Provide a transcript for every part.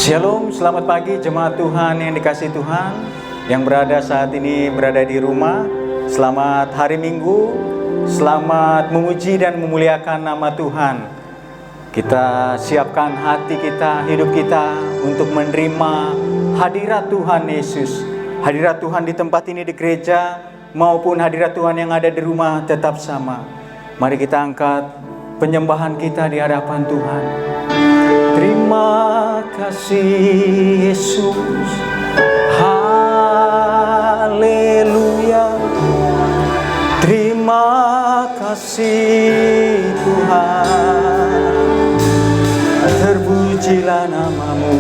Shalom, selamat pagi jemaat Tuhan yang dikasihi Tuhan, yang saat ini berada di rumah. Selamat hari Minggu, selamat memuji dan memuliakan nama Tuhan. Kita siapkan hati kita, hidup kita untuk menerima hadirat Tuhan Yesus. Hadirat Tuhan di tempat ini di gereja maupun hadirat Tuhan yang ada di rumah tetap sama. Mari kita angkat penyembahan kita di hadapan Tuhan. Terima kasih Yesus, haleluya. Terima kasih Tuhan, terpujilah namamu,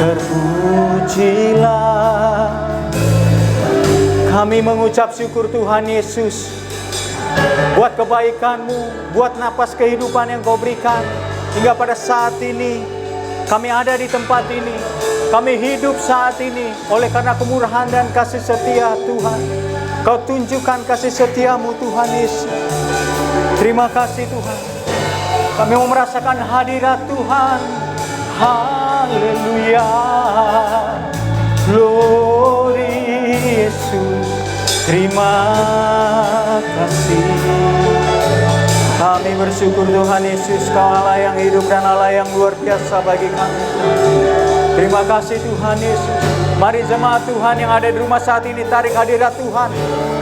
terpujilah. Kami mengucap syukur Tuhan Yesus, buat kebaikan-Mu, buat napas kehidupan yang Kau berikan. Hingga pada saat ini, kami ada di tempat ini, kami hidup saat ini, oleh karena kemurahan dan kasih setia Tuhan. Kau tunjukkan kasih setia-Mu Tuhan Yesus. Terima kasih Tuhan. Kami mau merasakan hadirat Tuhan. Haleluya. Glory Yesus. Terima kasih. Kami bersyukur Tuhan Yesus, Kau Allah yang hidup dan Allah yang luar biasa bagi kami. Terima kasih Tuhan Yesus. Mari jemaat Tuhan yang ada di rumah saat ini, tarik hadirat Tuhan.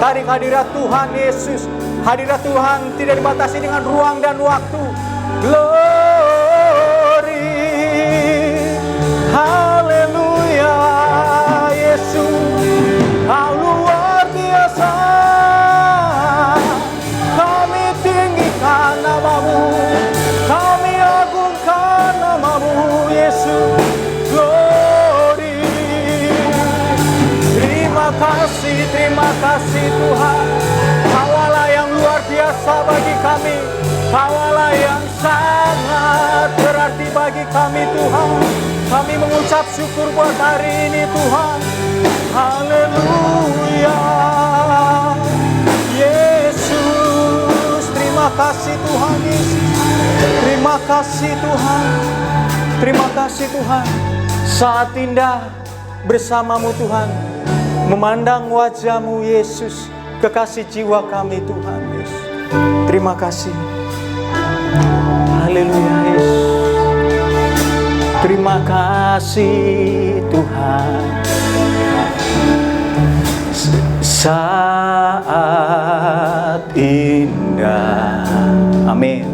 Tarik hadirat Tuhan Yesus. Hadirat Tuhan tidak dibatasi dengan ruang dan waktu. Glory. Haleluya Yesus. Kau luar biasa. Namamu, kami agungkan namamu Yesus. Glory. Terima kasih Tuhan. Kau Allah yang luar biasa bagi kami. Kau Allah yang sangat berarti bagi kami Tuhan. Kami mengucap syukur buat hari ini Tuhan. Haleluya Yesus. Terima kasih Tuhan Yesus. Terima kasih Tuhan. Terima kasih Tuhan. Saat indah bersama-Mu Tuhan, memandang wajah-Mu Yesus, kekasih jiwa kami Tuhan Yesus. Terima kasih. Haleluya Yesus. Terima kasih Tuhan. Saat indah, amin.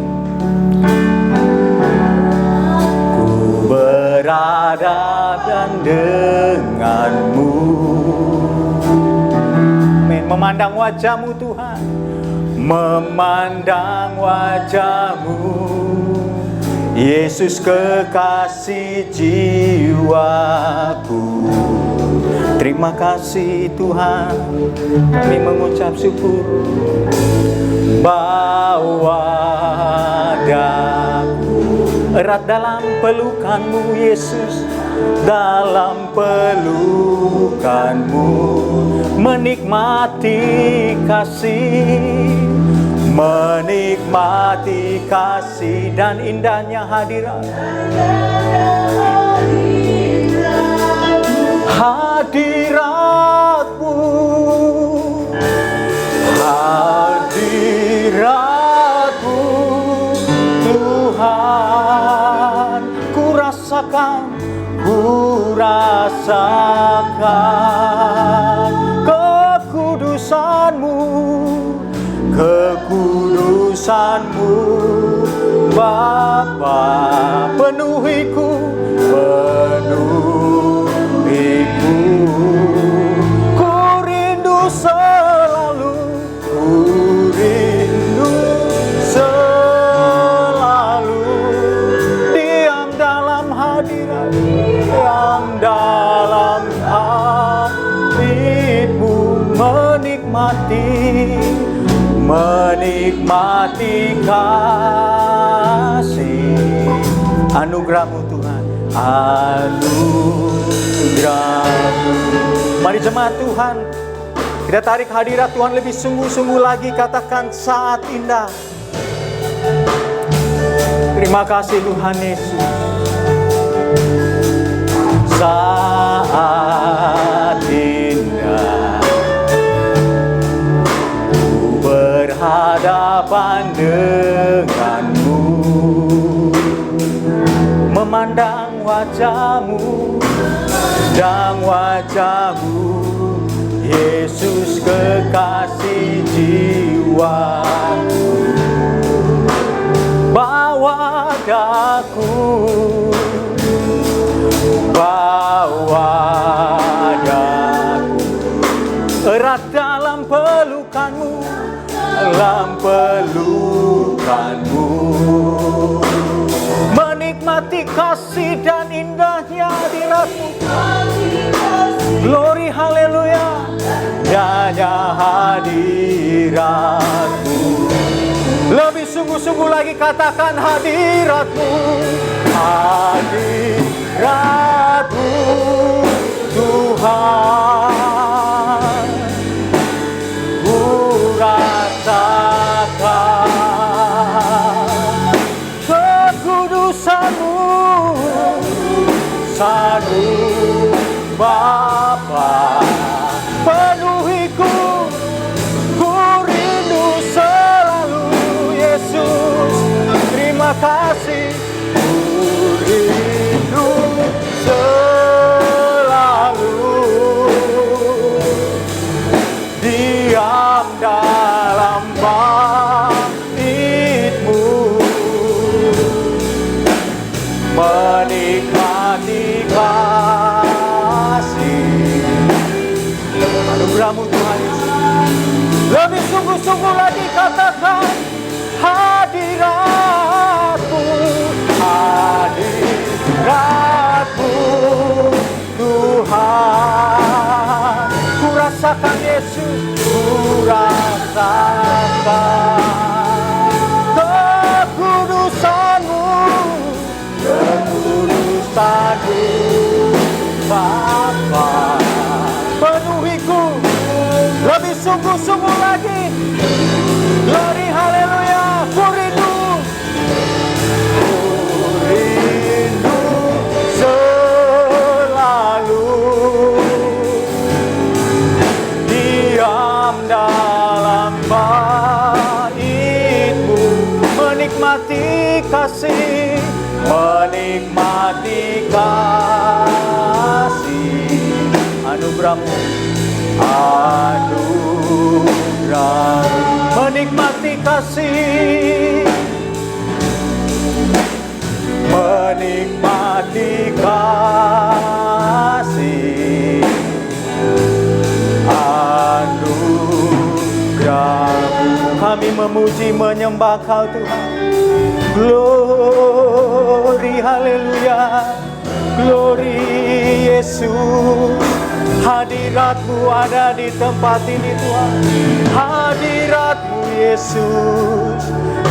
Ku berada dan denganmu, amin. Memandang wajah-Mu Tuhan, memandang wajah-Mu Yesus, kekasih jiwaku. Terima kasih Tuhan. Kami mengucap syukur. Bawa daku erat dalam pelukan-Mu Yesus. Dalam pelukan-Mu menikmati kasih. Menikmati kasih dan indahnya hadirat. Hadirat-Mu, hadirat-Mu Tuhan, ku rasakan kekudusan-Mu, kekudusan-Mu Bapa, penuhiku, ku rindu selalu, ku rindu selalu diam dalam hadirat, diam dalam hati-Mu, menikmati kasih. Anugerah-Mu Tuhan, anugerah-Mu. Mari jemaat Tuhan, kita tarik hadirat Tuhan lebih sungguh-sungguh lagi. Katakan saat indah. Terima kasih Tuhan Yesus. saat indah ku berhadapan denganmu, memandang wajahmu dan wajahmu, Yesus kekasih jiwaku. Bawa daku, bawa daku, erat dalam pelukanmu, dalam pelukanmu, menikmati kasih dan indahnya hadiratmu. Glory haleluya, indahnya hadiratmu. Lebih sungguh-sungguh lagi katakan hadiratmu, hadiratmu Tuhan. Ku rasakan kekudusanmu, satu Bapa, penuhiku, ku rindu selalu Yesus. Terima kasih, ku rindu selalu diam dalam baitmu, menikmati kasih anugerahmu Tuhan Yesus. Lebih sungguh-sungguh lagi katakan hadiratmu, hadiratmu Tuhan. Ku rasakan Yesus, ku rasakan kekudusanmu, kekudusanmu Bapa, penuhiku. Lebih sungguh-sungguh lagi, glory haleluya, ku rindu selalu diam dalam baitmu, menikmati kasih, menikmati kasih anugerahmu, anugerah, menikmati kasih, menikmati kasih anugerahmu. Kami memuji menyembah Kau Tuhan. Glory haleluya, glory Yesus. Hadiratmu ada di tempat ini Tuhan. Hadiratmu Yesus,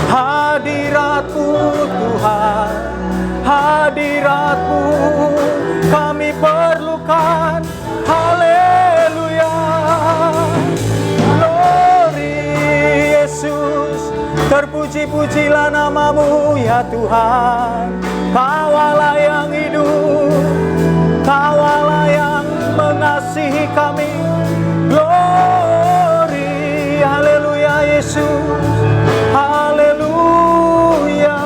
hadiratmu Tuhan, hadiratmu kami perlukan. Haleluya, glory Yesus. Terpuji-pujilah namamu ya Tuhan. Kau Allah yang hidup, Kau Allah yang mengasihi kami. Glory, haleluya Yesus, haleluya.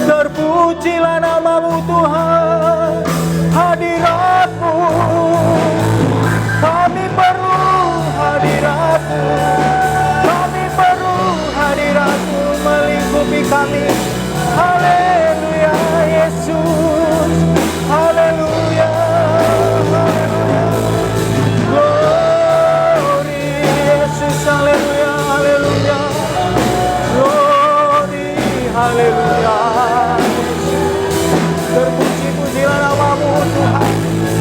Terpujilah namamu Tuhan. Hadiratmu, kami perlu hadiratmu, kami perlu hadiratmu melingkupi kami. Haleluya Yesus, haleluya, haleluya. Glory Yesus, haleluya, haleluya. Glory, haleluya. Terpuji-pujilah namamu Tuhan.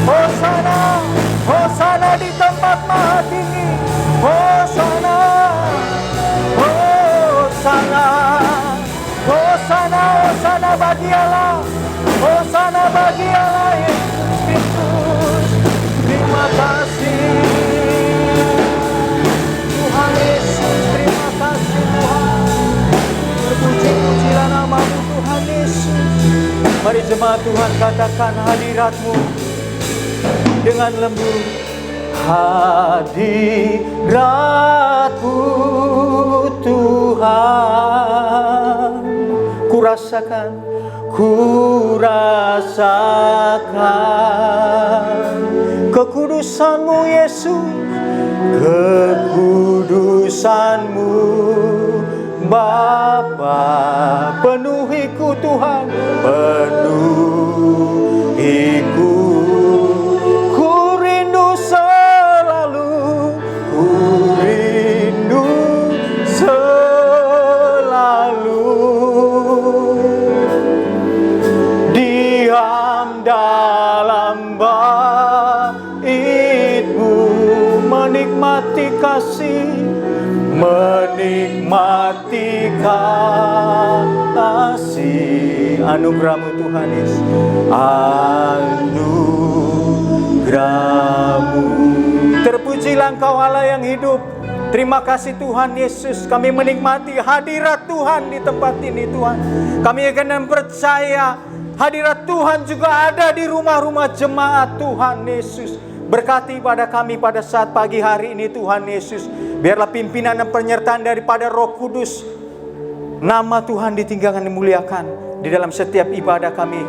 Hosana, Hosana di tempat maha tinggi. Hosana, Hosana, Hosana, Hosana bagi Allah, Hosana bagi Allah Yesus Kristus. Terima kasih Tuhan Yesus, terima kasih Tuhan. Terpuji-pujilah nama Mari jemaat Tuhan katakan hadirat-Mu dengan lembut. Hadirat-Mu Tuhan, ku rasakan kekudusan-Mu Yesus, kekudusan-Mu Bapa. Penuhiku Tuhan, penuhiku. Ku rindu selalu, ku rindu selalu diam dalam bait-Mu, menikmati kasih, menikmati kasih. Anugerah-Mu Tuhan Yesus, anugerah-Mu. Terpujilah Engkau Allah yang hidup. Terima kasih Tuhan Yesus, kami menikmati hadirat Tuhan di tempat ini Tuhan. Kami akan percaya hadirat Tuhan juga ada di rumah-rumah jemaat Tuhan Yesus. Berkati pada kami pada saat pagi hari ini Tuhan Yesus. Biarlah pimpinan dan penyertaan daripada Roh Kudus, nama Tuhan ditinggikan, dimuliakan di dalam setiap ibadah kami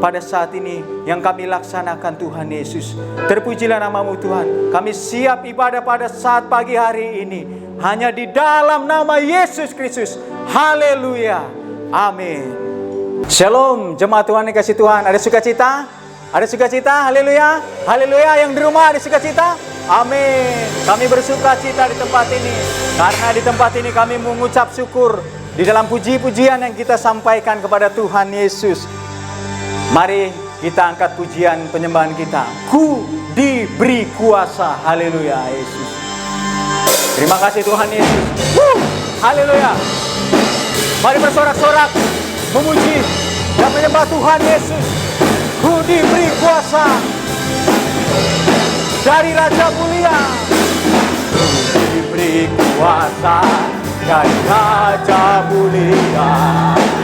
pada saat ini yang kami laksanakan Tuhan Yesus. Terpujilah nama-Mu Tuhan. Kami siap ibadah pada saat pagi hari ini hanya di dalam nama Yesus Kristus. Haleluya. Amin. Shalom jemaat Tuhan yang kasih Tuhan. Ada sukacita? Ada sukacita? Haleluya. Haleluya. Yang di rumah ada sukacita? Amin. Kami bersukacita di tempat ini karena di tempat ini kami mengucap syukur di dalam puji-pujian yang kita sampaikan kepada Tuhan Yesus. Mari kita angkat pujian penyembahan kita. Ku diberi kuasa. Haleluya Yesus. Terima kasih Tuhan Yesus. Haleluya. Mari bersorak-sorak memuji dan menyembah Tuhan Yesus. Ku diberi kuasa dari Raja Mulia. Ku diberi kuasa dari Raja Mulia.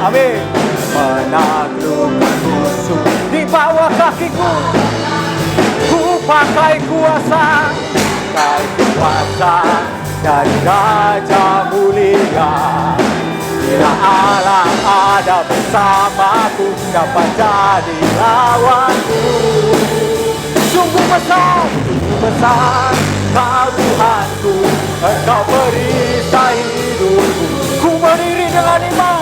Amin. Menaklukkan musuh di bawah kakiku. Ku pakai kuasa, pakai kuasa dari Raja Mulia. Bila Allah ada bersamaku, siapa jadi lawanku? Sungguh besar Kau Tuhanku, Engkau perisai hidupku. Ku berdiri dengan iman,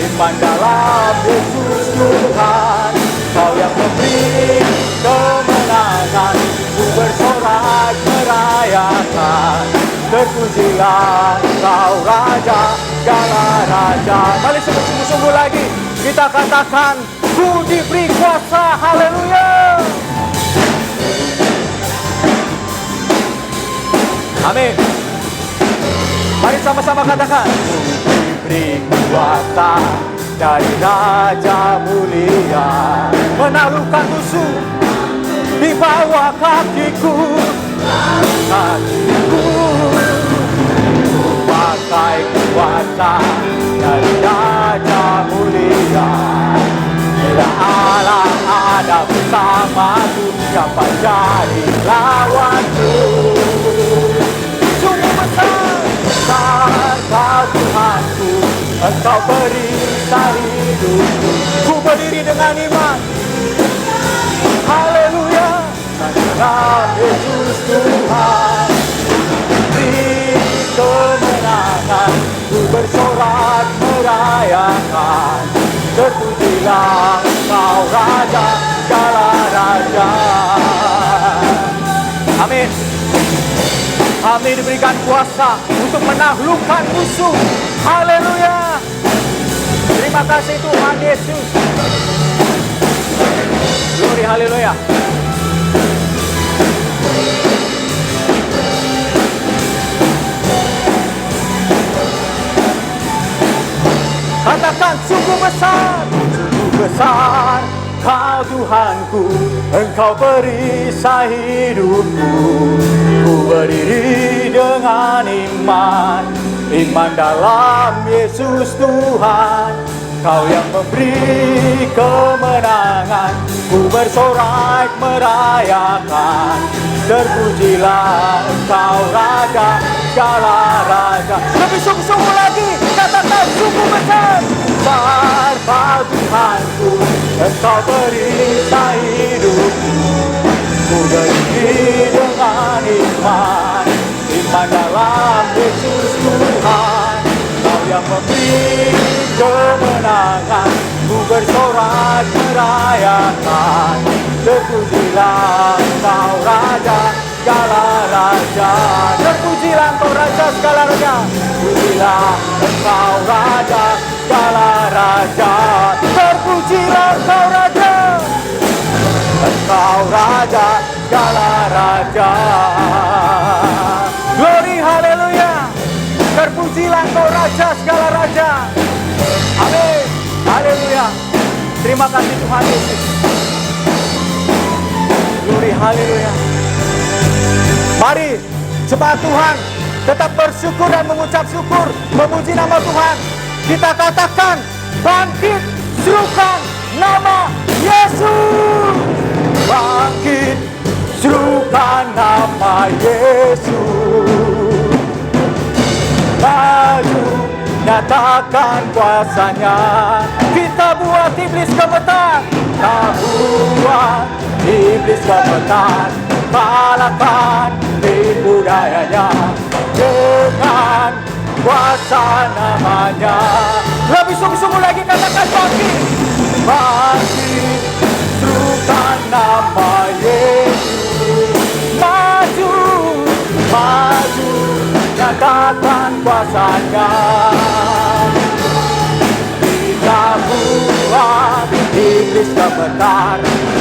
iman dalam Yesus Tuhan. Kau yang memberi kemenangan, ku bersorak merayakan. Terpujilah Engkau Raja, segala Raja. Mari sungguh-sungguh lagi kita katakan, ku diberi kuasa. Haleluya. Amin. Mari sama-sama katakan, ku diberi kuasa dari Raja Mulia. Menaklukkan musuh di bawah kakiku. Pakai kuasa dari Raja Mulia. Bila Allah ada bersamaku, siapa jadi lawanku? Sungguh besar Kau Tuhanku, Engkau perisai hidupku. Ku berdiri dengan iman. Haleluya. Dalam Yesus Tuhan, beri kemenangan. Ku bersorak merayakan. Terpujilah Engkau Raja, segala Raja. Amin. Kami diberikan kuasa untuk menaklukkan musuh. Haleluya. Terima kasih Tuhan Yesus. Glory, haleluya. Katakan, sungguh besar Kau Tuhanku, Engkau perisai hidupku. Ku berdiri dengan iman dalam Yesus Tuhan. Kau yang memberi kemenangan, ku bersorak merayakan. Terpujilah Engkau Raja, segala raja. Lebih sungguh-sungguh lagi, katakan sungguh besar. Besar Tuhanku, Engkau berita hidupku. Ku berdiri dengan iman, iman dalam Yesus Tuhan. Kau yang memberi kemenangan, ku bersorak merayakan. Terpujilah Engkau Raja, segala raja. Terpujilah Engkau Raja, segala raja. Terpujilah Engkau Raja, segala raja. Terpujilah Engkau Raja, Engkau Raja, segala raja. Glory, haleluya. Terpujilah Engkau Raja, segala raja. Amin, haleluya. Terima kasih Tuhan Yesus. Glory, haleluya. Mari jemaat Tuhan tetap bersyukur dan mengucap syukur, memuji nama Tuhan. Kita katakan, bangkit, serukan nama Yesus. Bangkit, serukan nama Yesus. Maju, nyatakan kuasanya. Kita buat iblis gemetar. Kita buat iblis gemetar. Kalahkan tipu dayanya dengan kuasa namanya. Lebih sungguh-sungguh lagi, katakan bangkit. Bangkit, serukan nama Yesus. Maju, maju, nyatakan kuasanya. Kita buat iblis gemetar.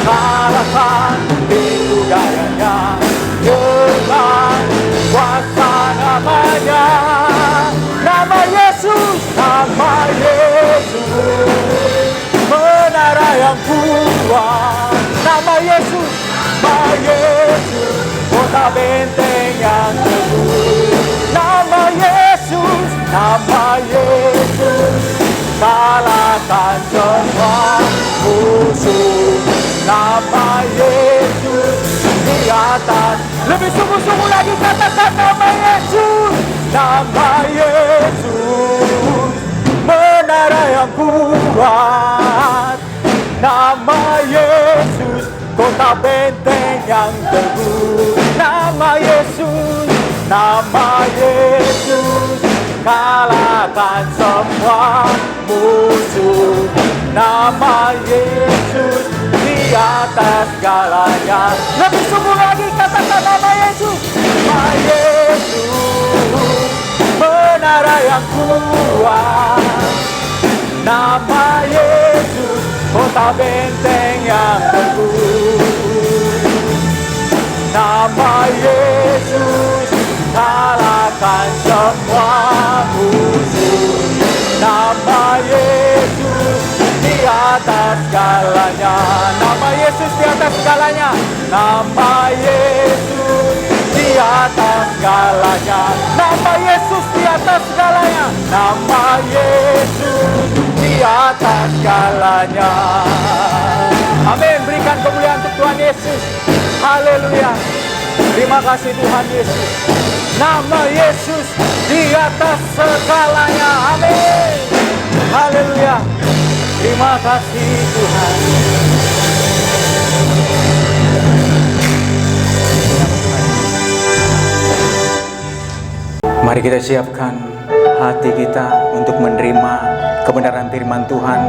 Kalahkan tipu dayanya dengan kuasa namanya. Nama Yesus, nama Yesus, menara yang kuat. Nama Yesus, nama Yesus, kota benteng yang teguh. Nama Yesus, nama Yesus, kalahkan semua musuh. Nama Yesus di atas. Lebih sungguh-sungguh lagi, katakan nama Yesus. Nama Yesus, menara yang kuat. Nama Yesus, kota benteng yang teguh. Nama Yesus, nama Yesus, kalahkan semua musuh. Nama Yesus di atas segalanya. Lebih sungguh lagi, katakan nama Yesus. Nama Yesus, menara yang kuat. Nama Yesus, kota benteng yang teguh. Nama Yesus, kalahkan semua musuh. Nama Yesus di atas segalanya. Nama Yesus di atas segalanya. Nama Yesus di atas segalanya. Nama Yesus di atas segalanya. Nama Yesus di atas segalanya. Amin. Berikan kemuliaan untuk Tuhan Yesus. Haleluya. Terima kasih Tuhan Yesus. Nama Yesus di atas segalanya. Amin. Haleluya. Terima kasih Tuhan. Mari kita siapkan hati kita untuk menerima kebenaran firman Tuhan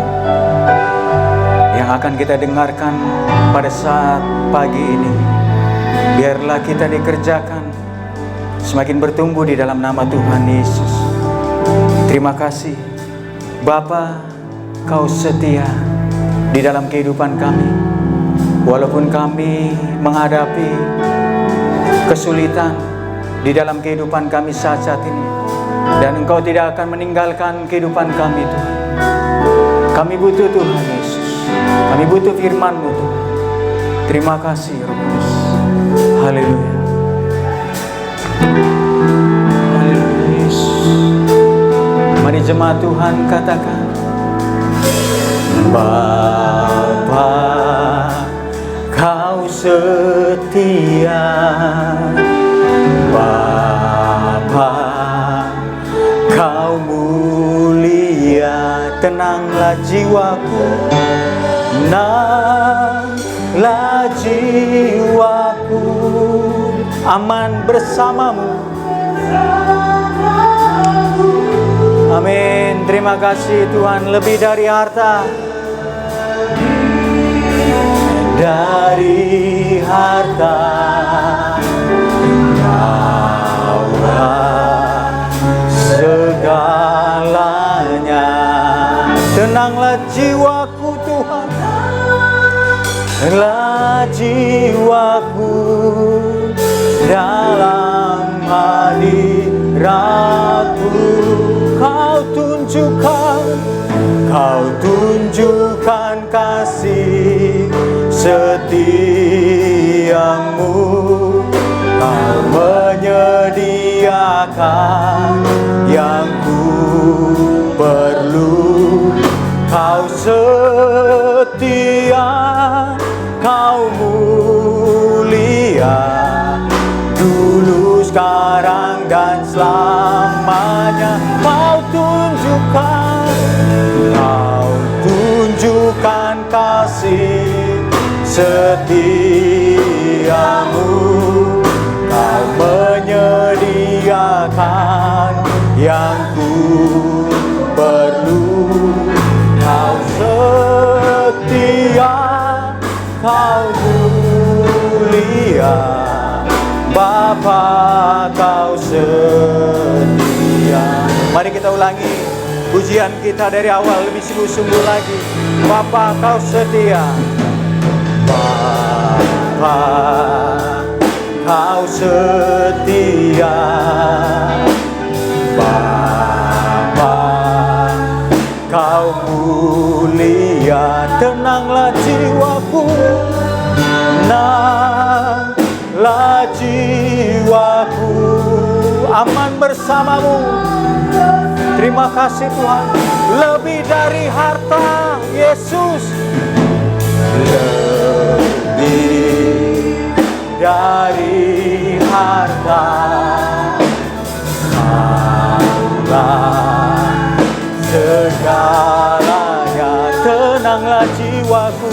yang akan kita dengarkan pada saat pagi ini. Biarlah kita dikerjakan semakin bertumbuh di dalam nama Tuhan Yesus. Terima kasih Bapa, Kau setia di dalam kehidupan kami. Walaupun kami menghadapi kesulitan di dalam kehidupan kami saat ini, dan Engkau tidak akan meninggalkan kehidupan kami Tuhan. Kami butuh Tuhan Yesus. Kami butuh firman-Mu Tuhan. Terima kasih Roh Kudus. Haleluya. Haleluya Yesus. Mari jemaat Tuhan katakan, Bapa, Kau setia. Bapa, Kau mulia. Tenanglah jiwaku, tenanglah jiwaku, aman bersamamu. Amin. Terima kasih Tuhan. Lebih dari harta, dari harta, Kaulah segalanya. Tenanglah jiwaku Tuhan, tenanglah jiwaku dalam hadiratmu. Kau tunjukkan kasih setiamu. Kau menyediakan yang ku perlu. Kau setia, Kau mulia, dulu, sekarang, dan selamanya. Kau tunjukkan kasih setiamu. Kau menyediakan yang ku perlu. Kau setia, Kau mulia, Bapa, Kau setia. Mari kita ulangi pujian kita dari awal lebih sungguh-sungguh lagi. Bapa, Kau setia. Bapa, Kau setia. Bapa, Kau mulia. Tenanglah jiwaku, tenanglah jiwaku, aman bersamamu. Terima kasih Tuhan. Lebih dari harta, Yesus. Lebih dari harta, Kaulah segalanya. Tenanglah jiwaku,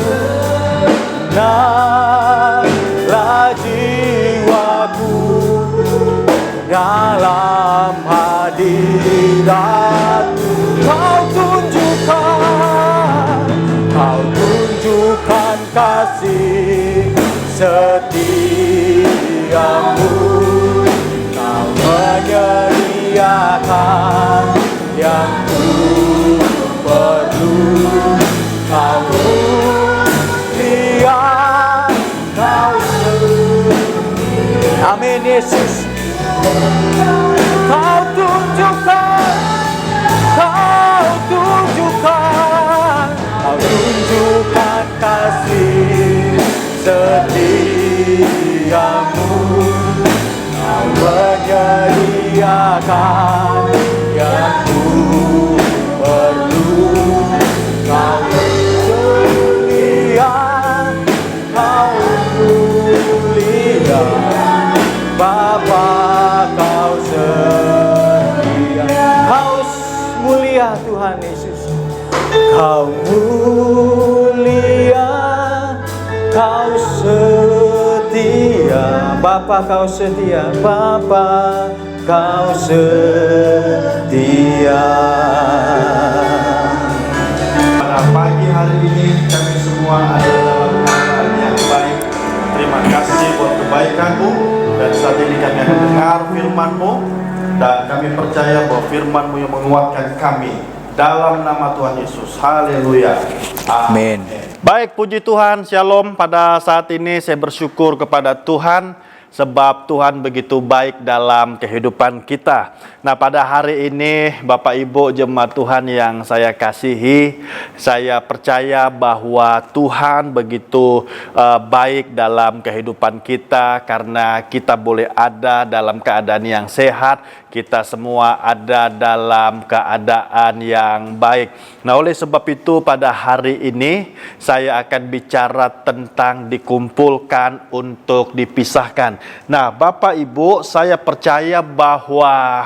tenanglah jiwaku dalam hadirat-Mu. Kau tunjukkan kasih setiamu. Kau menyediakan yang ku perlu. Kau mulia, Kau setia. Amin Yesus. Kau tunjukkan kasih setiamu. Kau menyediakan yang ku perlu. Kau setia, Kau mulia, Bapa, Kau setia. Kau mulia Tuhan Yesus. Kau mulia, Kau setia. Bapa, Kau setia. Bapa, Kau setia. Pada pagi hari ini kami semua ada dalam keadaan yang baik. Terima kasih buat kebaikan-Mu. Dan saat ini kami akan dengar firman-Mu. Dan kami percaya bahwa firman-Mu yang menguatkan kami. Dalam nama Tuhan Yesus. Haleluya. Amin. Baik, puji Tuhan. Shalom. Pada saat ini saya bersyukur kepada Tuhan. sebab Tuhan begitu baik dalam kehidupan kita. Nah, pada hari ini Bapak Ibu jemaat Tuhan yang saya kasihi, saya percaya bahwa Tuhan begitu baik dalam kehidupan kita karena kita boleh ada dalam keadaan yang sehat, kita semua ada dalam keadaan yang baik. Nah, oleh sebab itu pada hari ini saya akan bicara tentang dikumpulkan untuk dipisahkan. Nah, Bapak Ibu, saya percaya bahwa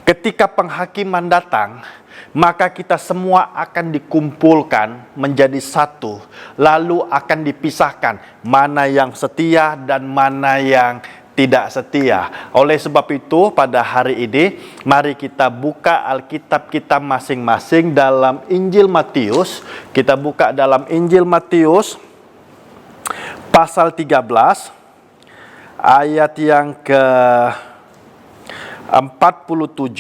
ketika penghakiman datang, maka kita semua akan dikumpulkan menjadi satu, lalu akan dipisahkan mana yang setia dan mana yang tidak setia. Oleh sebab itu pada hari ini mari kita buka Alkitab kita masing-masing dalam Injil Matius. Kita buka dalam Injil Matius pasal 13 ayat yang ke 47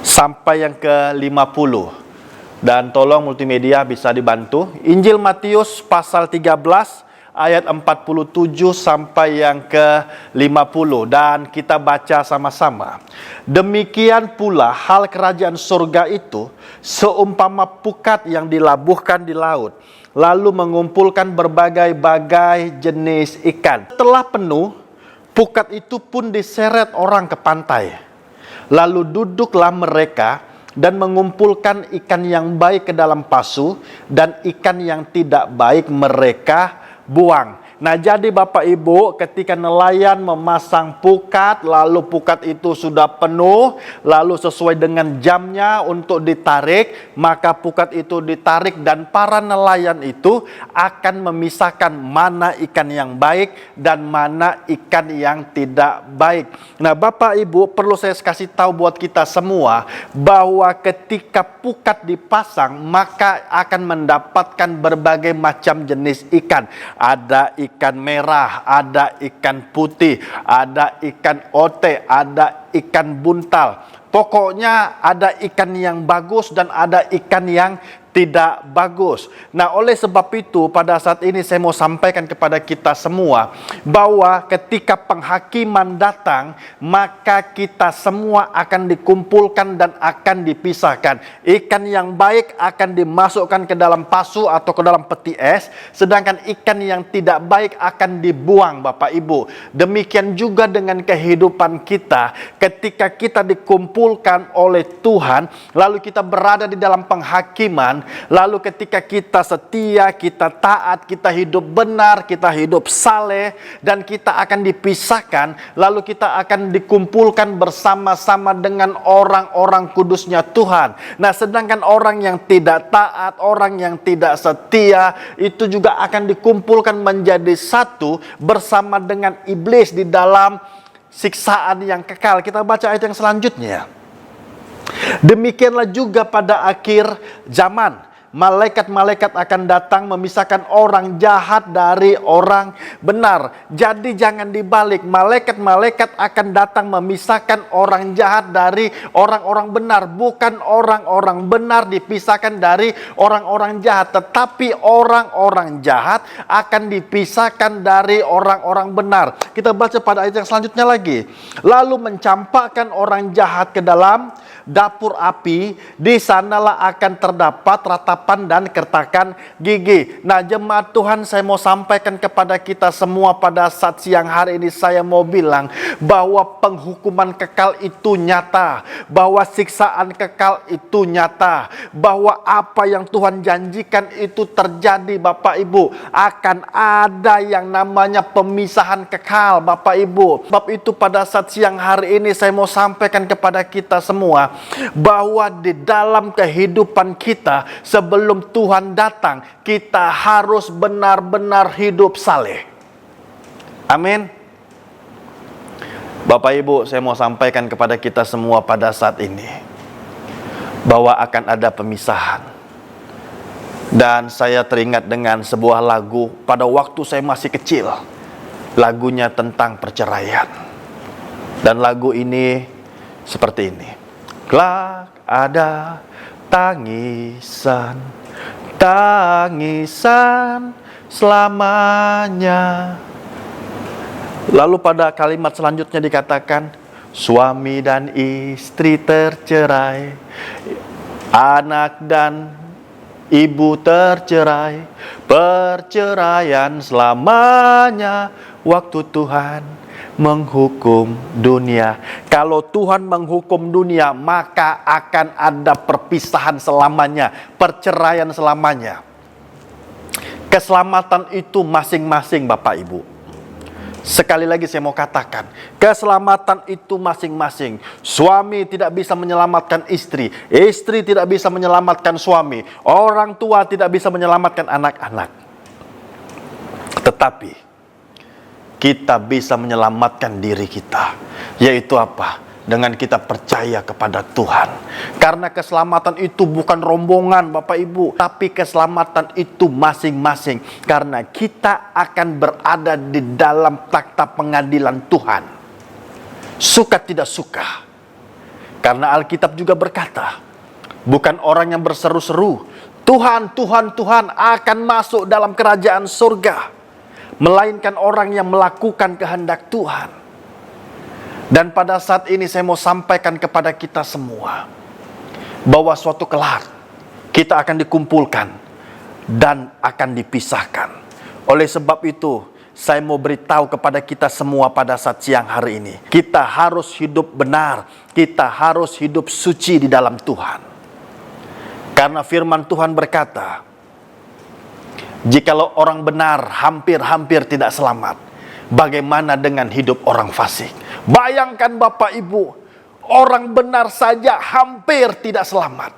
sampai yang ke 50. Dan tolong multimedia bisa dibantu. Injil Matius pasal 13 ayat 47 sampai yang ke 50. Dan kita baca sama-sama. Demikian pula hal kerajaan surga itu seumpama pukat yang dilabuhkan di laut, lalu mengumpulkan berbagai-bagai jenis ikan. Setelah penuh, pukat itu pun diseret orang ke pantai. Lalu duduklah mereka dan mengumpulkan ikan yang baik ke dalam pasu, dan ikan yang tidak baik mereka buang. Nah, jadi Bapak Ibu, ketika nelayan memasang pukat, lalu pukat itu sudah penuh, lalu sesuai dengan jamnya untuk ditarik, maka pukat itu ditarik dan para nelayan itu akan memisahkan mana ikan yang baik dan mana ikan yang tidak baik. Nah, Bapak Ibu, perlu saya kasih tahu buat kita semua bahwa ketika pukat dipasang, maka akan mendapatkan berbagai macam jenis ikan. Ada ikan merah, ada ikan putih, ada ikan ote, ada ikan buntal. Pokoknya ada ikan yang bagus dan ada ikan yang tidak bagus. Nah, oleh sebab itu pada saat ini saya mau sampaikan kepada kita semua bahwa ketika penghakiman datang, maka kita semua akan dikumpulkan dan akan dipisahkan. Ikan yang baik akan dimasukkan ke dalam pasu atau ke dalam peti es, sedangkan ikan yang tidak baik akan dibuang, Bapak Ibu. Demikian juga dengan kehidupan kita, ketika kita dikumpulkan oleh Tuhan, lalu kita berada di dalam penghakiman. Lalu ketika kita setia, kita taat, kita hidup benar, kita hidup saleh, dan kita akan dipisahkan, lalu kita akan dikumpulkan bersama-sama dengan orang-orang kudusnya Tuhan. Nah, sedangkan orang yang tidak taat, orang yang tidak setia, itu juga akan dikumpulkan menjadi satu bersama dengan iblis di dalam siksaan yang kekal. Kita baca ayat yang selanjutnya. Demikianlah juga pada akhir zaman, malaikat-malaikat akan datang memisahkan orang jahat dari orang benar. Jadi jangan dibalik, malaikat-malaikat akan datang memisahkan orang jahat dari orang-orang benar. Bukan orang-orang benar dipisahkan dari orang-orang jahat, tetapi orang-orang jahat akan dipisahkan dari orang-orang benar. Kita baca pada ayat yang selanjutnya lagi. Lalu mencampakkan orang jahat ke dalam dapur api, di sanalah akan terdapat ratapan dan kertakan gigi. Nah, jemaat Tuhan, saya mau sampaikan kepada kita semua pada saat siang hari ini, saya mau bilang bahwa penghukuman kekal itu nyata, bahwa siksaan kekal itu nyata, bahwa apa yang Tuhan janjikan itu terjadi, Bapak Ibu. Akan ada yang namanya pemisahan kekal, Bapak Ibu. Sebab itu pada saat siang hari ini saya mau sampaikan kepada kita semua bahwa di dalam kehidupan kita sebelum Tuhan datang, kita harus benar-benar hidup saleh. Amin. Bapak Ibu, saya mau sampaikan kepada kita semua pada saat ini bahwa akan ada pemisahan. Dan saya teringat dengan sebuah lagu pada waktu saya masih kecil. Lagunya tentang perceraian. Dan lagu ini seperti ini. Kelak ada tangisan, tangisan selamanya. Lalu pada kalimat selanjutnya dikatakan, suami dan istri tercerai, anak dan ibu tercerai, perceraian selamanya waktu Tuhan menghukum dunia. Kalau Tuhan menghukum dunia, maka akan ada perpisahan selamanya, perceraian selamanya. Keselamatan itu masing-masing, Bapak Ibu. Sekali lagi saya mau katakan, keselamatan itu masing-masing. Suami tidak bisa menyelamatkan istri, istri tidak bisa menyelamatkan suami, orang tua tidak bisa menyelamatkan anak-anak. Tetapi kita bisa menyelamatkan diri kita, yaitu apa? Dengan kita percaya kepada Tuhan. Karena keselamatan itu bukan rombongan, Bapak Ibu, tapi keselamatan itu masing-masing. Karena kita akan berada di dalam takhta pengadilan Tuhan, suka tidak suka. Karena Alkitab juga berkata, bukan orang yang berseru-seru, Tuhan, Tuhan, Tuhan akan masuk dalam kerajaan surga, melainkan orang yang melakukan kehendak Tuhan. Dan pada saat ini saya mau sampaikan kepada kita semua, bahwa suatu kelak kita akan dikumpulkan dan akan dipisahkan. Oleh sebab itu, saya mau beritahu kepada kita semua pada saat siang hari ini, kita harus hidup benar, kita harus hidup suci di dalam Tuhan. Karena firman Tuhan berkata, jikalau orang benar hampir-hampir tidak selamat, bagaimana dengan hidup orang fasik? Bayangkan Bapak Ibu, orang benar saja hampir tidak selamat,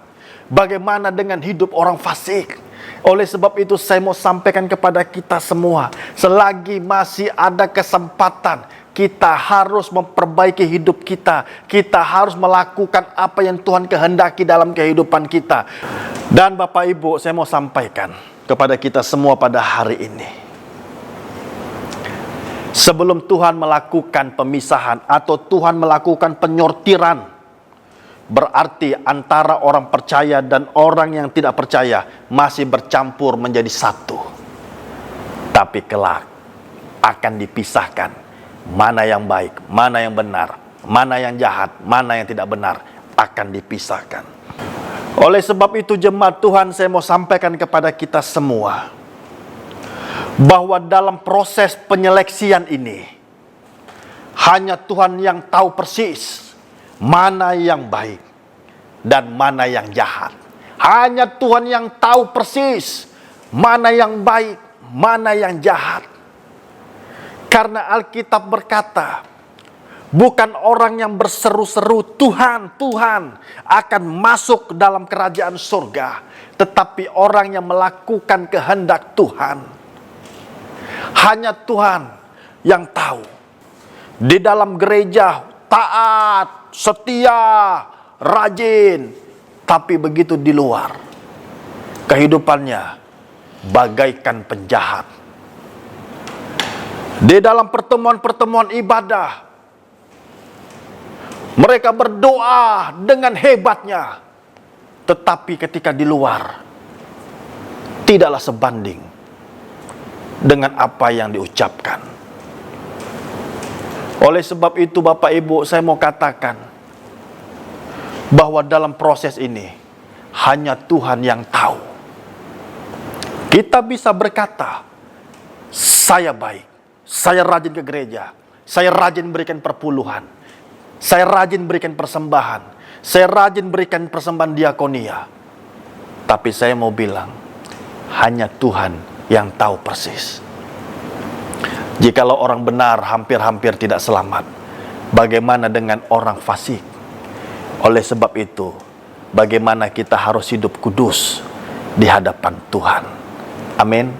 bagaimana dengan hidup orang fasik? Oleh sebab itu saya mau sampaikan kepada kita semua, selagi masih ada kesempatan, kita harus memperbaiki hidup kita. Kita harus melakukan apa yang Tuhan kehendaki dalam kehidupan kita. Dan Bapak Ibu, saya mau sampaikan kepada kita semua pada hari ini, sebelum Tuhan melakukan pemisahan atau Tuhan melakukan penyortiran, berarti antara orang percaya dan orang yang tidak percaya masih bercampur menjadi satu. Tapi kelak akan dipisahkan, mana yang baik, mana yang benar, mana yang jahat, mana yang tidak benar, akan dipisahkan. Oleh sebab itu jemaat Tuhan, saya mau sampaikan kepada kita semua, bahwa dalam proses penyeleksian ini, hanya Tuhan yang tahu persis mana yang baik dan mana yang jahat. Hanya Tuhan yang tahu persis mana yang baik, mana yang jahat. Karena Alkitab berkata, bukan orang yang berseru-seru Tuhan, Tuhan akan masuk dalam kerajaan surga, tetapi orang yang melakukan kehendak Tuhan. Hanya Tuhan yang tahu. Di dalam gereja taat, setia, rajin, tapi begitu di luar, kehidupannya bagaikan penjahat. Di dalam pertemuan-pertemuan ibadah, mereka berdoa dengan hebatnya, tetapi ketika di luar tidaklah sebanding dengan apa yang diucapkan. Oleh sebab itu Bapak Ibu, saya mau katakan bahwa dalam proses ini hanya Tuhan yang tahu. Kita bisa berkata, saya baik, saya rajin ke gereja, saya rajin berikan perpuluhan, saya rajin berikan persembahan, saya rajin berikan persembahan diakonia. Tapi saya mau bilang, hanya Tuhan yang tahu persis. Jikalau orang benar hampir-hampir tidak selamat, bagaimana dengan orang fasik? Oleh sebab itu, bagaimana kita harus hidup kudus di hadapan Tuhan. Amin.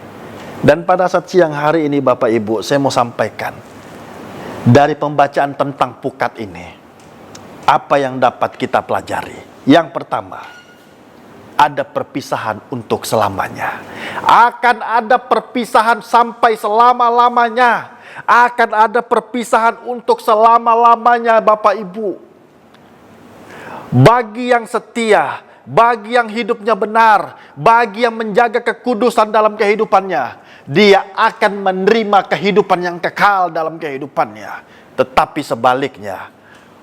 Dan pada saat siang hari ini Bapak Ibu, saya mau sampaikan dari pembacaan tentang pukat ini, apa yang dapat kita pelajari. Yang pertama, ada perpisahan untuk selamanya. Akan ada perpisahan sampai selama-lamanya. Akan ada perpisahan untuk selama-lamanya Bapak Ibu. Bagi yang setia, bagi yang hidupnya benar, bagi yang menjaga kekudusan dalam kehidupannya, dia akan menerima kehidupan yang kekal dalam kehidupannya. Tetapi sebaliknya,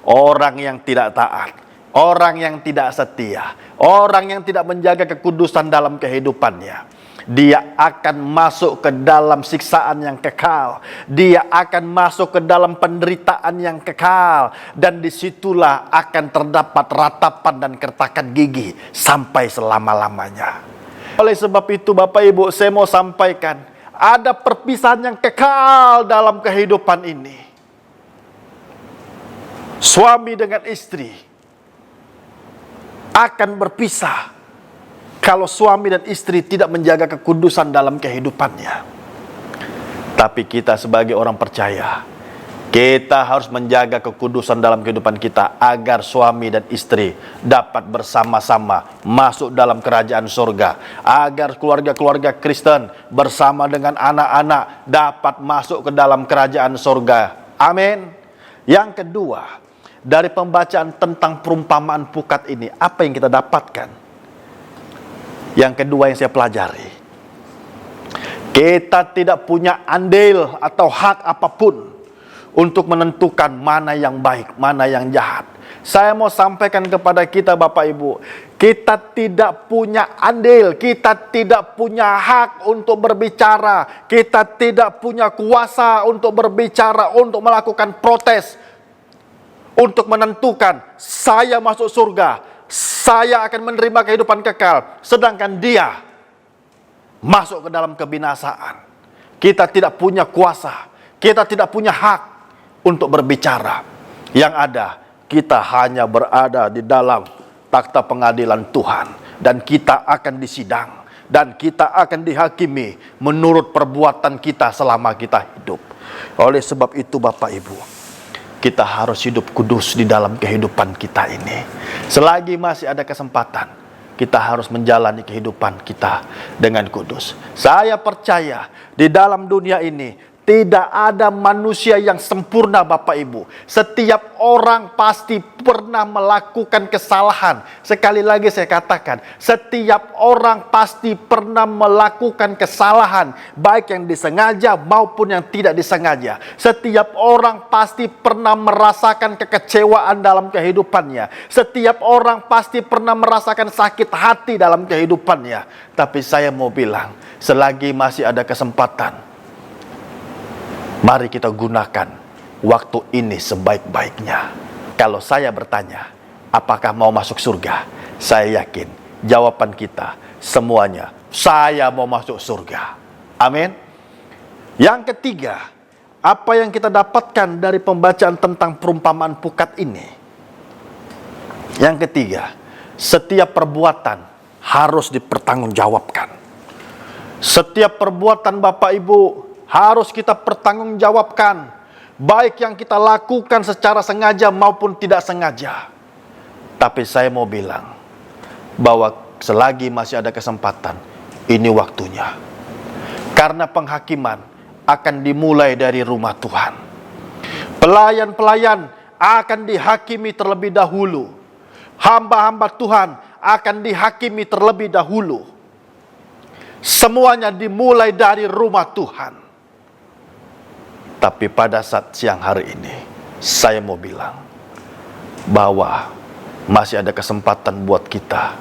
orang yang tidak taat, orang yang tidak setia, orang yang tidak menjaga kekudusan dalam kehidupannya, dia akan masuk ke dalam siksaan yang kekal. Dia akan masuk ke dalam penderitaan yang kekal. Dan disitulah akan terdapat ratapan dan kertakan gigi sampai selama-lamanya. Oleh sebab itu Bapak Ibu, saya mau sampaikan, ada perpisahan yang kekal dalam kehidupan ini. Suami dengan istri akan berpisah kalau suami dan istri tidak menjaga kekudusan dalam kehidupannya. Tapi kita sebagai orang percaya, kita harus menjaga kekudusan dalam kehidupan kita agar suami dan istri dapat bersama-sama masuk dalam kerajaan surga. Agar keluarga-keluarga Kristen bersama dengan anak-anak dapat masuk ke dalam kerajaan surga. Amin. Yang kedua, dari pembacaan tentang perumpamaan pukat ini, apa yang kita dapatkan? Yang kedua yang saya pelajari, kita tidak punya andil atau hak apapun untuk menentukan mana yang baik, mana yang jahat. Saya mau sampaikan kepada kita Bapak Ibu, kita tidak punya andil, kita tidak punya hak untuk berbicara, kita tidak punya kuasa untuk berbicara, untuk melakukan protes, untuk menentukan saya masuk surga, saya akan menerima kehidupan kekal, sedangkan dia masuk ke dalam kebinasaan. Kita tidak punya kuasa, kita tidak punya hak untuk berbicara. Yang ada, kita hanya berada di dalam takhta pengadilan Tuhan, dan kita akan disidang, dan kita akan dihakimi menurut perbuatan kita selama kita hidup. Oleh sebab itu Bapak Ibu, kita harus hidup kudus di dalam kehidupan kita ini. Selagi masih ada kesempatan, kita harus menjalani kehidupan kita dengan kudus. Saya percaya di dalam dunia ini tidak ada manusia yang sempurna Bapak Ibu. Setiap orang pasti pernah melakukan kesalahan. Sekali lagi saya katakan, setiap orang pasti pernah melakukan kesalahan, baik yang disengaja maupun yang tidak disengaja. Setiap orang pasti pernah merasakan kekecewaan dalam kehidupannya. Setiap orang pasti pernah merasakan sakit hati dalam kehidupannya. Tapi saya mau bilang, selagi masih ada kesempatan, mari kita gunakan waktu ini sebaik-baiknya. Kalau saya bertanya, apakah mau masuk surga? Saya yakin jawaban kita semuanya, saya mau masuk surga. Amin. Yang ketiga, apa yang kita dapatkan dari pembacaan tentang perumpamaan pukat ini? Yang ketiga, setiap perbuatan harus dipertanggungjawabkan. Setiap perbuatan Bapak Ibu harus kita pertanggungjawabkan, baik yang kita lakukan secara sengaja maupun tidak sengaja. Tapi saya mau bilang bahwa selagi masih ada kesempatan, ini waktunya. Karena penghakiman akan dimulai dari rumah Tuhan. Pelayan-pelayan akan dihakimi terlebih dahulu. Hamba-hamba Tuhan akan dihakimi terlebih dahulu. Semuanya dimulai dari rumah Tuhan. Tapi pada saat siang hari ini, saya mau bilang bahwa masih ada kesempatan buat kita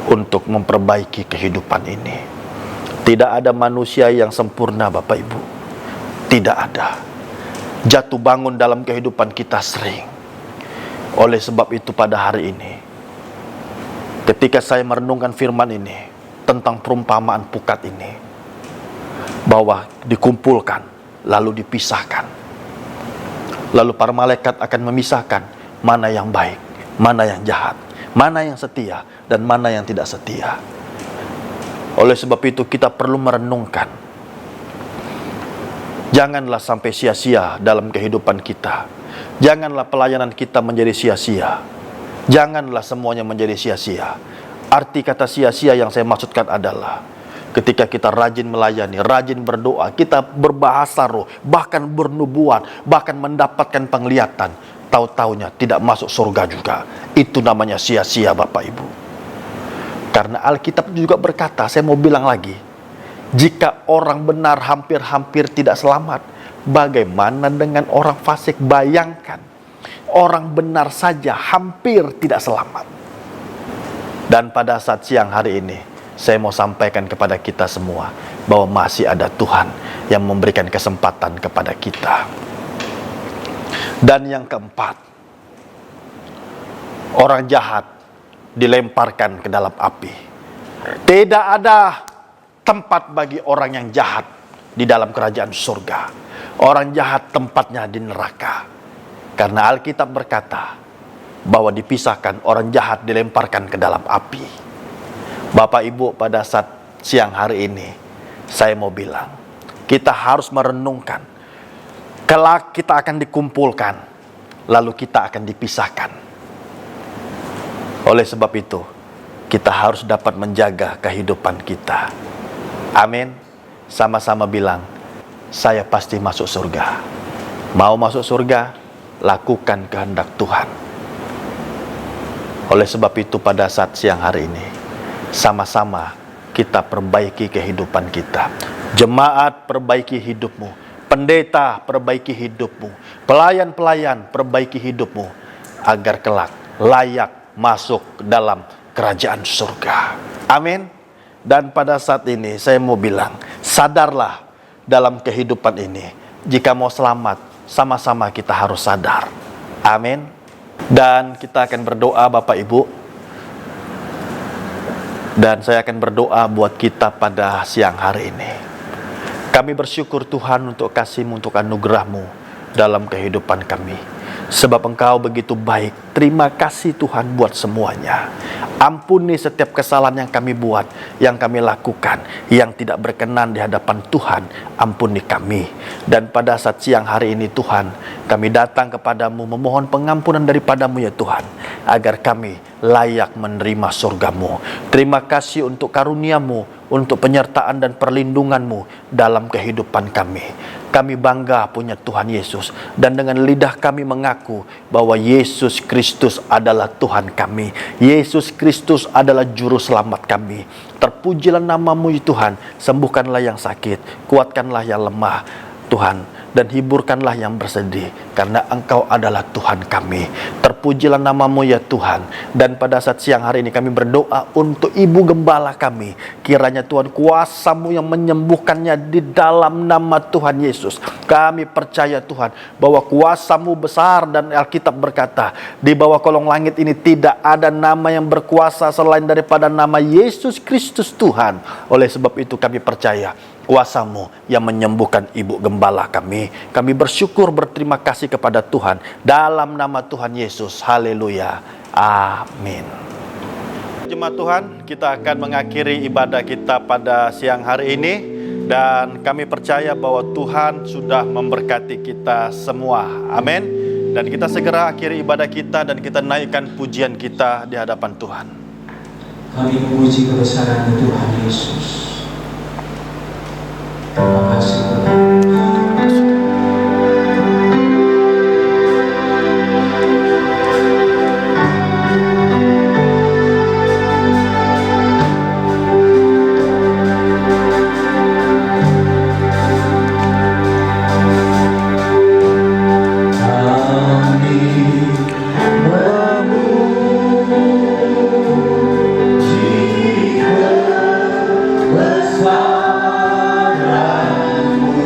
untuk memperbaiki kehidupan ini. Tidak ada manusia yang sempurna Bapak Ibu. Tidak ada. Jatuh bangun dalam kehidupan kita sering. Oleh sebab itu pada hari ini, ketika saya merenungkan firman ini tentang perumpamaan pukat ini, bahwa dikumpulkan lalu dipisahkan. Lalu para malaikat akan memisahkan mana yang baik, mana yang jahat, mana yang setia, dan mana yang tidak setia. Oleh sebab itu kita perlu merenungkan. Janganlah sampai sia-sia dalam kehidupan kita. Janganlah pelayanan kita menjadi sia-sia. Janganlah semuanya menjadi sia-sia. Arti kata sia-sia yang saya maksudkan adalah ketika kita rajin melayani, rajin berdoa, kita berbahasa roh, bahkan bernubuat, bahkan mendapatkan penglihatan, tahu-taunya tidak masuk surga juga. Itu namanya sia-sia Bapak Ibu. Karena Alkitab juga berkata, saya mau bilang lagi, Jika orang benar hampir-hampir tidak selamat, bagaimana dengan orang fasik? Bayangkan, orang benar saja hampir tidak selamat. Dan pada saat siang hari ini, saya mau sampaikan kepada kita semua bahwa masih ada Tuhan yang memberikan kesempatan kepada kita. Dan yang keempat, orang jahat dilemparkan ke dalam api. Tidak ada tempat bagi orang yang jahat di dalam kerajaan surga. Orang jahat tempatnya di neraka. Karena Alkitab berkata bahwa dipisahkan, orang jahat dilemparkan ke dalam api. Bapak Ibu, pada saat siang hari ini, saya mau bilang, kita harus merenungkan. Kelak kita akan dikumpulkan, lalu kita akan dipisahkan. Oleh sebab itu, kita harus dapat menjaga kehidupan kita. Amin. Sama-sama bilang, saya pasti masuk surga. Mau masuk surga, lakukan kehendak Tuhan. Oleh sebab itu, pada saat siang hari ini, sama-sama kita perbaiki kehidupan kita. Jemaat, perbaiki hidupmu. Pendeta, perbaiki hidupmu. Pelayan-pelayan, perbaiki hidupmu. Agar kelak layak masuk dalam kerajaan surga. Amin. Dan pada saat ini saya mau bilang, sadarlah dalam kehidupan ini. Jika mau selamat, sama-sama kita harus sadar. Amin. Dan kita akan berdoa Bapak Ibu. Dan saya akan berdoa buat kita pada siang hari ini. Kami bersyukur Tuhan untuk kasih-Mu, untuk anugerah-Mu dalam kehidupan kami. Sebab Engkau begitu baik. Terima kasih Tuhan buat semuanya. Ampuni setiap kesalahan yang kami buat, yang kami lakukan, yang tidak berkenan di hadapan Tuhan. Ampuni kami. Dan pada saat siang hari ini Tuhan, kami datang kepadamu memohon pengampunan daripada-Mu ya Tuhan, agar kami layak menerima surga-Mu. Terima kasih untuk karunia-Mu, untuk penyertaan dan perlindungan-Mu dalam kehidupan kami. Kami bangga punya Tuhan Yesus, dan dengan lidah kami mengaku bahwa Yesus Kristus adalah Tuhan kami. Yesus Kristus adalah juru selamat kami. Terpujilah nama-Mu ya Tuhan. Sembuhkanlah yang sakit, kuatkanlah yang lemah Tuhan, dan hiburkanlah yang bersedih, karena Engkau adalah Tuhan kami. Terpujilah nama-Mu ya Tuhan. Dan pada saat siang hari ini kami berdoa untuk Ibu Gembala kami. Kiranya Tuhan, kuasa-Mu yang menyembuhkannya di dalam nama Tuhan Yesus. Kami percaya Tuhan bahwa kuasa-Mu besar, dan Alkitab berkata di bawah kolong langit ini tidak ada nama yang berkuasa selain daripada nama Yesus Kristus Tuhan. Oleh sebab itu kami percaya kuasa-Mu yang menyembuhkan Ibu Gembala kami. Kami bersyukur, berterima kasih kepada Tuhan. Dalam nama Tuhan Yesus. Haleluya. Amin. Jemaat Tuhan, kita akan mengakhiri ibadah kita pada siang hari ini. Dan kami percaya bahwa Tuhan sudah memberkati kita semua. Amin. Dan kita segera akhiri ibadah kita, dan kita naikkan pujian kita di hadapan Tuhan. Kami memuji kebesaran Tuhan Yesus. Terima kasih Tuhan. Besaranmu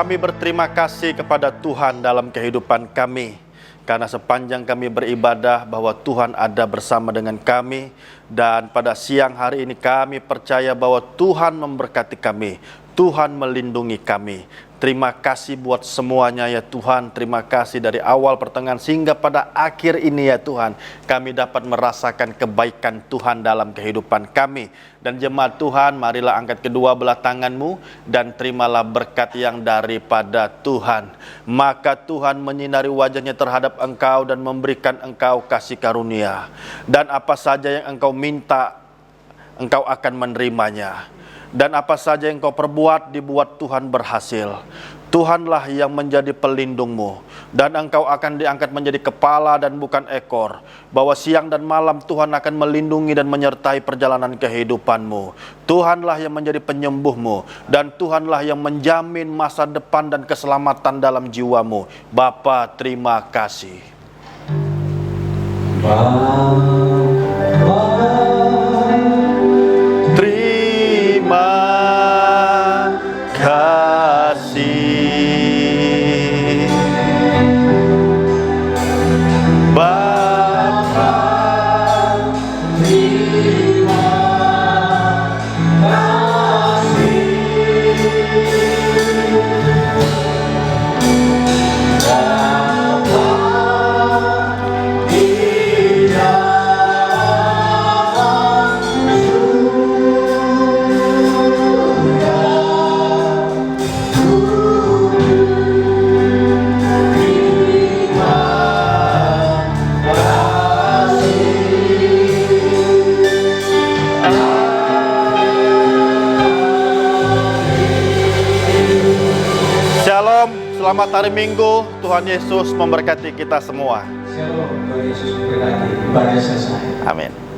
Kami berterima kasih kepada Tuhan dalam kehidupan kami, karena sepanjang kami beribadah bahwa Tuhan ada bersama dengan kami. Dan pada siang hari ini kami percaya bahwa Tuhan memberkati kami, Tuhan melindungi kami. Terima kasih buat semuanya ya Tuhan. Terima kasih dari awal, pertengahan, sehingga pada akhir ini ya Tuhan, kami dapat merasakan kebaikan Tuhan dalam kehidupan kami. Dan jemaat Tuhan, marilah angkat kedua belah tanganmu dan terimalah berkat yang daripada Tuhan. Maka Tuhan menyinari wajahnya terhadap engkau dan memberikan engkau kasih karunia. Dan apa saja yang engkau minta, engkau akan menerimanya. Dan apa saja yang kau perbuat, dibuat Tuhan berhasil. Tuhanlah yang menjadi pelindungmu, dan engkau akan diangkat menjadi kepala dan bukan ekor. Bahwa siang dan malam Tuhan akan melindungi dan menyertai perjalanan kehidupanmu. Tuhanlah yang menjadi penyembuhmu, dan Tuhanlah yang menjamin masa depan dan keselamatan dalam jiwamu. Bapa, terima kasih. Terima kasih Bapa, terima kasih Bapa, di dalam Shalom, selamat hari Minggu. Tuhan Yesus memberkati kita semua. Shalom, Tuhan Yesus memberkati. Ibadah selesai. Amin.